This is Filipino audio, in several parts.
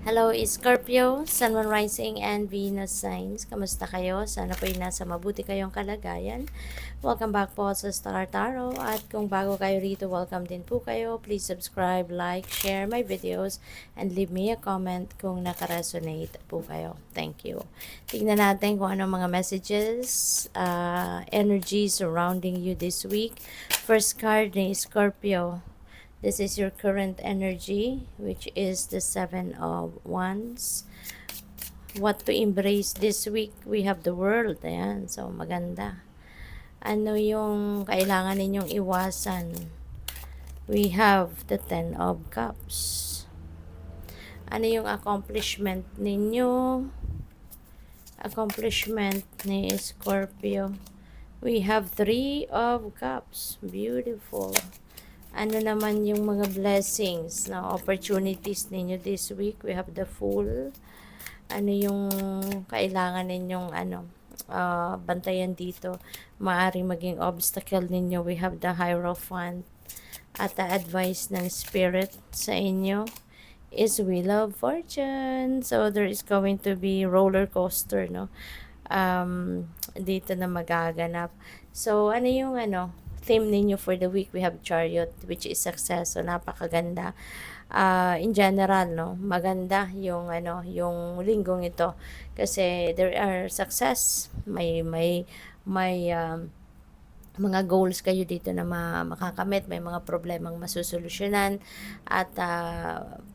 Hello, Scorpio, Sun, Moon, Rising, and Venus signs. Kamusta kayo? Sana po'y nasa mabuti kayong kalagayan. Welcome back po sa Star Tarot. At kung bago kayo rito, welcome din po kayo. Please subscribe, like, share my videos, and leave me a comment kung nakaresonate po kayo. Thank you. Tingnan natin kung anong mga messages, energy surrounding you this week. First card ni Scorpio. This is your current energy, which is the Seven of Wands. What to embrace this week? We have the world. Ayan, so maganda. Ano yung kailangan ninyong iwasan? We have the Ten of Cups. Ano yung accomplishment ninyo? Accomplishment ni Scorpio. We have Three of Cups. Beautiful. Ano naman yung mga blessings na opportunities ninyo this week? We have the Fool. Ano yung kailangan ninyong bantayan dito? Maaring maging obstacle ninyo. We have the Hierophant. At the advice ng Spirit sa inyo is Wheel of Fortune. So there is going to be roller coaster, no? Dito na magaganap. So ano yung theme ninyo for the week? We have Chariot, which is success. So napakaganda. In general, no, maganda yung yung linggong ito kasi there are success, may mga goals kayo dito na makakamit, may mga problemang masusolusyonan at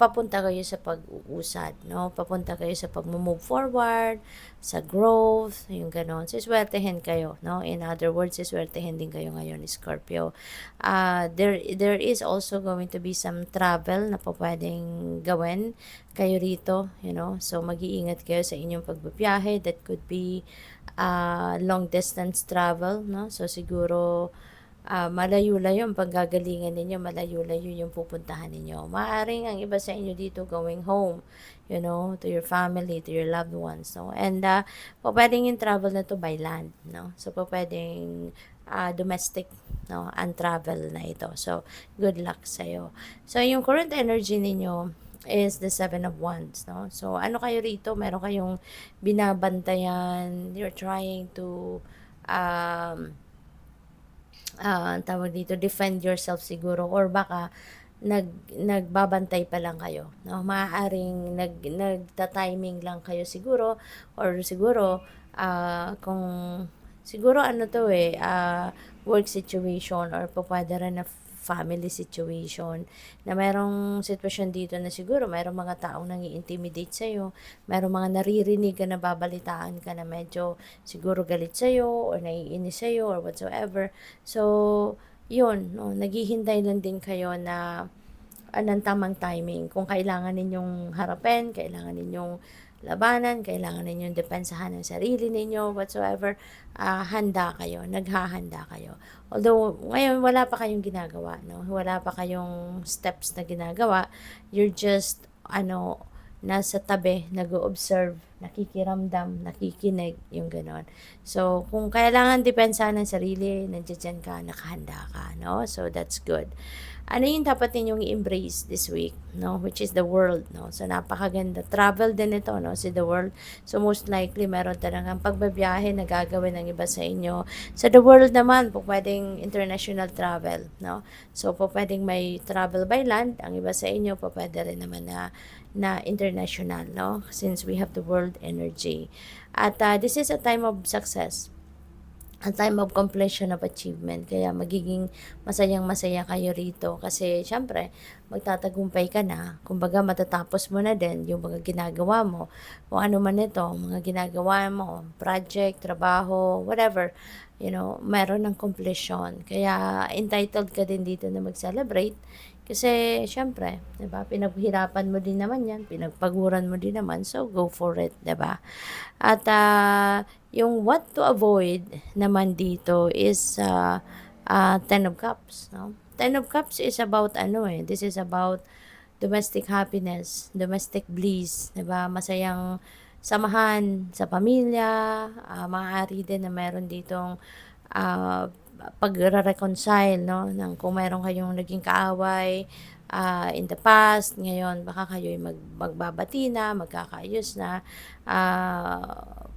papunta kayo sa pag-uusad, no? Papunta kayo sa pag-move forward, sa growth, yung ganon. So, swertehin kayo, no? In other words, swertehin din kayo ngayon, Scorpio. There is also going to be some travel na po pwedeng gawin kayo rito, you know? So, mag-iingat kayo sa inyong pagbabiyahe. That could be long distance travel, no? So siguro malayo-layo ang panggagalingan ninyo, malayo-layo yung pupuntahan ninyo. Maaring ang iba sa inyo dito going home, you know, to your family, to your loved ones, no? And pwedeng yung travel na to by land, no? So pwedeng domestic, no, and travel na ito. So good luck sa'yo. So yung current energy ninyo is the Seven of Wands, no? So, ano kayo rito? Meron kayong binabantayan, you're trying to, tawag dito, defend yourself siguro, or baka, nagbabantay pa lang kayo, no? Maaaring nagta-timing lang kayo siguro, or siguro, kung, siguro ano to work situation, or pwede rin na family situation, na mayroong sitwasyon dito na siguro mayroong mga taong nang-i-intimidate sa'yo, mayroong mga naririnig ka na babalitaan ka na medyo siguro galit sa'yo, or naiinis sa'yo, or whatsoever. So, yun, no, naghihintay lang din kayo na ng tamang timing. Kung kailangan ninyong harapin, kailangan ninyong labanan, kailangan ninyong depensahan ng sarili ninyo, whatsoever, handa kayo, naghahanda kayo. Although, ngayon, wala pa kayong ginagawa, no? Wala pa kayong steps na ginagawa. You're just, nasa tabi, nag-o-observe, nakikiramdam, nakikinig, yung ganon. So, kung kailangan depensahan ng sarili, nandiyan ka, nakahanda ka, no? So, that's good. Ano yung dapat ninyong i-embrace this week, no? Which is the world, no? So, napakaganda. Travel din ito, no? Si the world. So, most likely, meron talagang pagbabiyahe na gagawin ng iba sa inyo. Sa the world naman, po pwedeng international travel, no? So, po pwedeng may travel by land. Ang iba sa inyo, po pwede rin naman na international, no? Since we have the world energy. At this is a time of success, a time of completion of achievement. Kaya magiging masayang-masaya kayo rito. Kasi, syempre, magtatagumpay ka na. Kumbaga, matatapos mo na din yung mga ginagawa mo. Kung ano man ito, mga ginagawa mo, project, trabaho, whatever, you know, meron ng completion. Kaya, entitled ka din dito na mag-celebrate. Kasi, syempre, diba, pinaghirapan mo din naman yan, pinagpaguran mo din naman, so go for it, diba? At yung what to avoid naman dito is Ten of Cups, no? Ten of Cups is about this is about domestic happiness, domestic bliss, 'di ba? Masayang samahan sa pamilya, maaari din na meron ditong pagre-reconcile, no, ng kung meron kayong naging kaaway, in the past. Ngayon, baka kayo'y magbabati na, magkakaayos na.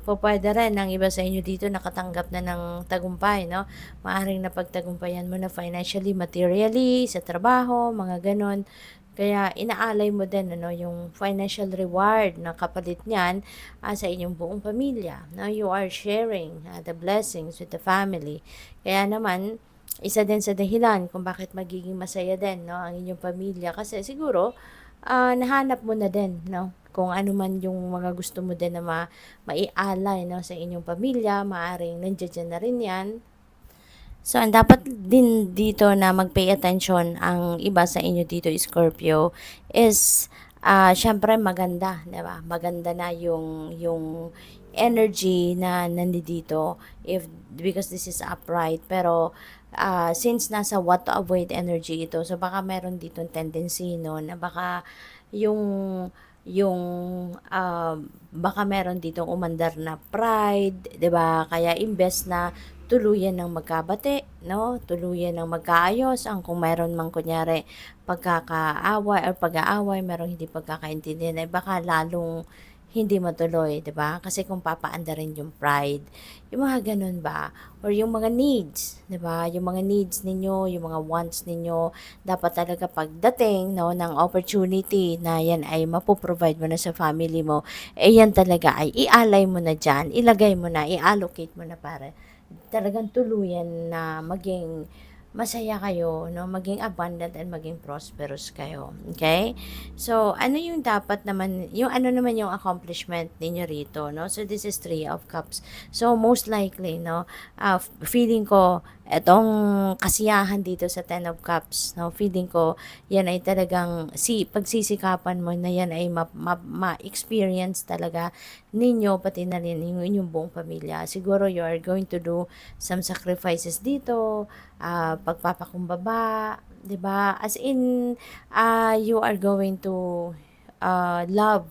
Pwede rin ang iba sa inyo dito nakatanggap na ng tagumpay, no? Maaring napagtagumpayan mo na financially, materially, sa trabaho, mga ganon. Kaya inaalay mo din ano, yung financial reward na kapalit niyan sa inyong buong pamilya. No? You are sharing the blessings with the family. Kaya naman, isa din sa dahilan kung bakit magiging masaya din no, ang inyong pamilya. Kasi siguro, nahanap mo na din no, kung ano man yung mga gusto mo din na maialay no, sa inyong pamilya. Maaring nandiyan na rin yan. So, ang dapat din dito na mag-pay attention ang iba sa inyo dito, Scorpio, is syempre maganda, di ba? Maganda na yung energy na nandito if because this is upright. Pero since nasa what to avoid energy ito, so baka meron dito tendency no na baka yung yung baka meron ditong umandar na pride, 'di ba? Kaya imbes na tuluyan ng magkabati, no? Tuluyan ng magkaayos ang kung meron mang kunyari pagkakaaway or pag-aaway, merong hindi pagkakaintindihan, ay baka lalong hindi matuloy, 'di ba? Kasi kung papaandarin yung pride, yung mga ganun ba? Or yung mga needs, 'di ba? Yung mga needs ninyo, yung mga wants ninyo, dapat talaga pagdating no ng opportunity na yan ay mapoprovide mo na sa family mo, eh yan talaga ay ialay mo na diyan, ilagay mo na, i-allocate mo na para talagang tuluyan na maging masaya kayo, no? Maging abundant and maging prosperous kayo. Okay? So, ano yung dapat naman, yung ano naman yung accomplishment ninyo rito, no? So, this is Three of Cups. So, most likely, no? Feeling ko, etong kasiyahan dito sa Ten of Cups, no? Feeling ko, yan ay talagang, pagsisikapan mo na yan ay ma-experience talaga ninyo, pati na rin yung inyong buong pamilya. Siguro, you are going to do some sacrifices dito, pagpapakumbaba, 'di ba? As in you are going to love,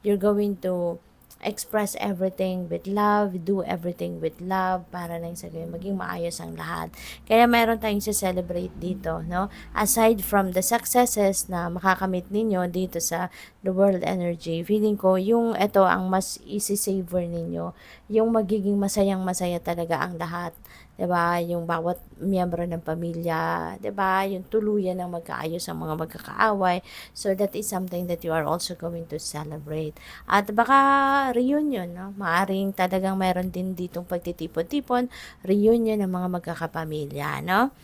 you're going to express everything with love, do everything with love para lang sa gayon maging maayos ang lahat. Kaya meron tayong celebrate dito, no? Aside from the successes na makakamit ninyo dito sa The World Energy, feeling ko yung ito ang mas isi-savor ninyo, yung magiging masayang-masaya talaga ang lahat. 'Di ba? Yung bawat miyembro ng pamilya, 'di ba? Yung tuluyan ng magkaayos ang mga magkakaaway. So that is something that you are also going to celebrate. At baka reunion, no? Maaring talagang meron din ditong pagtitipon-tipon, reunion ng mga magkakapamilya, no?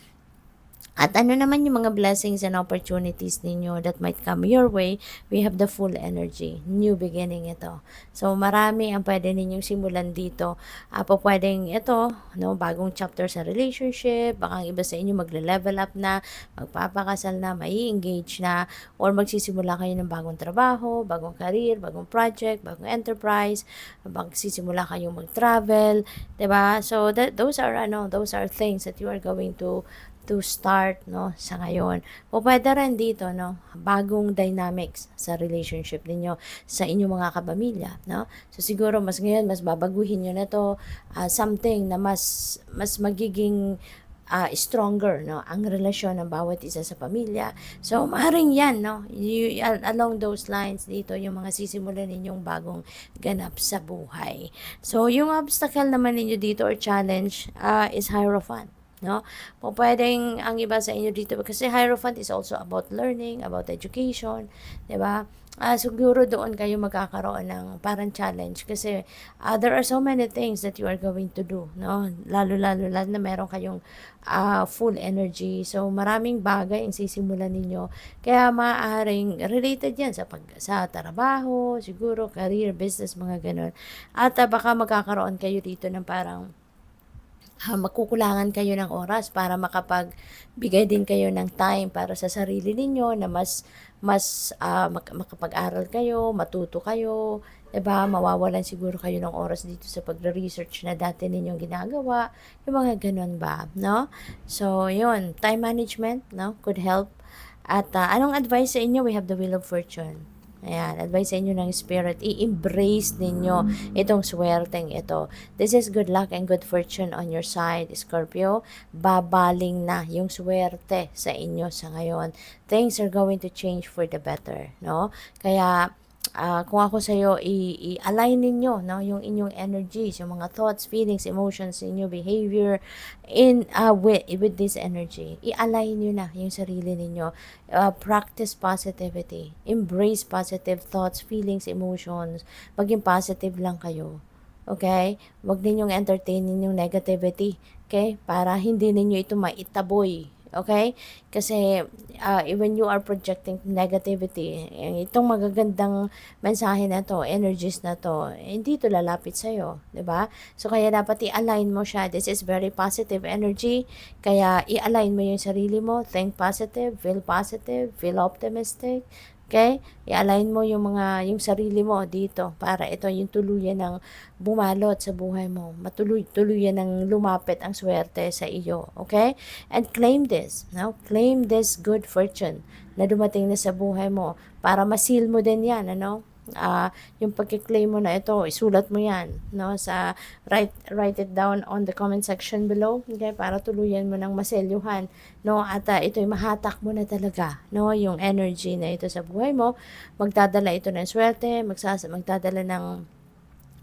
At ano naman yung mga blessings and opportunities ninyo that might come your way, we have the full energy, new beginning ito. So, marami ang pwede ninyong simulan dito. Pwedeng ito, no, bagong chapter sa relationship, baka ang iba sa inyo magle-level up na, magpapakasal na, mai-engage na, or magsisimula kayo ng bagong trabaho, bagong career, bagong project, bagong enterprise, magsisimula kayong mag-travel, 'di ba? So, those are things that you are going to start no sa ngayon. Pwede rin dito no bagong dynamics sa relationship ninyo sa inyong mga kapamilya no. So siguro mas ngayon mas babaguhin niyo na to, something na mas magiging stronger no ang relasyon ng bawat isa sa pamilya. So maaring yan no along those lines dito yung mga sisimulan ninyong bagong ganap sa buhay. So yung obstacle naman ninyo dito or challenge is Hierophant, no? Pwedeng ang iba sa inyo dito kasi Hierophant is also about learning, about education, 'di ba? Siguro doon kayo magkakaroon ng parang challenge kasi there are so many things that you are going to do, no? Lalo na meron kayong full energy. So maraming bagay ang sisimulan ninyo. Kaya maaaring related 'yan sa trabaho, siguro career, business, mga ganun. At baka magkakaroon kayo dito ng parang magkukulangan kayo ng oras para makapagbigay din kayo ng time para sa sarili ninyo na makapag-aral kayo, matuto kayo, 'di ba? Mawawalan siguro kayo ng oras dito sa pagre-research na dati ninyong ginagawa, yung mga ganun ba, no? So, yun, time management, no, could help. At anong advice sa inyo? We have the Wheel of Fortune. Ayan, advice sa inyo ng Spirit, i-embrace ninyo itong swerteng ito. This is good luck and good fortune on your side, Scorpio. Babaling na yung swerte sa inyo sa ngayon. Things are going to change for the better, no? Kaya, kung ako sa'yo, i-align ninyo, no, yung inyong energies, yung mga thoughts, feelings, emotions, inyong behavior, with this energy. I-align nyo na yung sarili ninyo. Practice positivity. Embrace positive thoughts, feelings, emotions. Maging positive lang kayo. Okay? Huwag ninyong entertainin yung negativity. Okay? Para hindi ninyo ito maitaboy. Okay? Kasi when you are projecting negativity, itong magagandang mensahe na to, energies na to, hindi to lalapit sa'yo. 'Di ba? So, kaya dapat i-align mo siya. This is very positive energy. Kaya i-align mo yung sarili mo. Think positive, feel optimistic. Okay? I-align mo yung sarili mo dito para ito yung tuluyan ng bumalot sa buhay mo. Tuluyan ng lumapit ang swerte sa iyo. Okay? And claim this. No? Claim this good fortune na dumating na sa buhay mo para masil mo din yan. Ano? Yung pagkiklaim mo na ito, isulat mo yan, no, sa write it down on the comment section below, okay, para tuluyan mo ng maselyuhan, no, at ito'y mahatak mo na talaga, no, yung energy na ito sa buhay mo, magdadala ito ng swerte, magdadala ng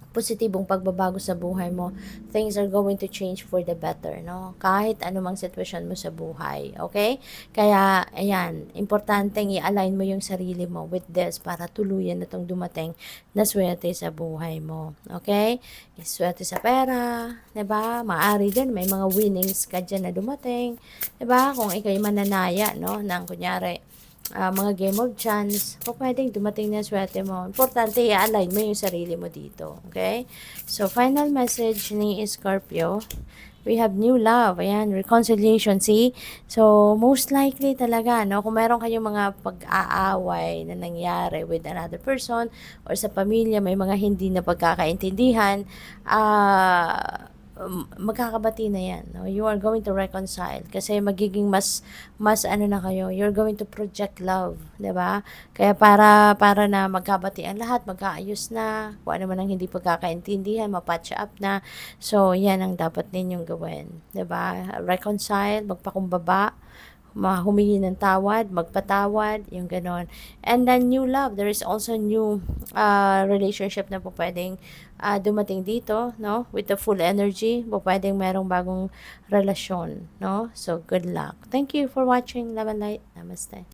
positibong pagbabago sa buhay mo. Things are going to change for the better, no? Kahit anumang sitwasyon mo sa buhay, okay? Kaya, ayan, importanteng i-align mo yung sarili mo with this para tuluyan na itong dumating na swerte sa buhay mo, okay? Swerte sa pera, diba? Maari din, may mga winnings ka dyan na dumating, diba? Kung ikaw'y mananaya, no? Nang kunyari, mga game of chance, o pwedeng dumating na swerte mo. Importante, i-align mo yung sarili mo dito. Okay? So, final message ni Scorpio. We have new love. Ayan, reconciliation. See? So, most likely talaga, no? Kung meron kayong mga pag-aaway na nangyari with another person or sa pamilya, may mga hindi na pagkakaintindihan, magkakabati na yan, no? You are going to reconcile kasi magiging mas ano na kayo, you're going to project love, 'di ba? Kaya para na magkabati ang lahat, magkaayos na, kung ano man ang hindi pagkakaintindihan, mapatch up na. So, yan ang dapat ninyong gawin, 'di ba? Reconcile, magpakumbaba, humingi ng tawad, magpatawad, yung ganon. And then new love, there is also new relationship na po pwedeng dumating dito, no? With the full energy, po pwedeng merong bagong relasyon, no? So, good luck. Thank you for watching. Love and light. Namaste.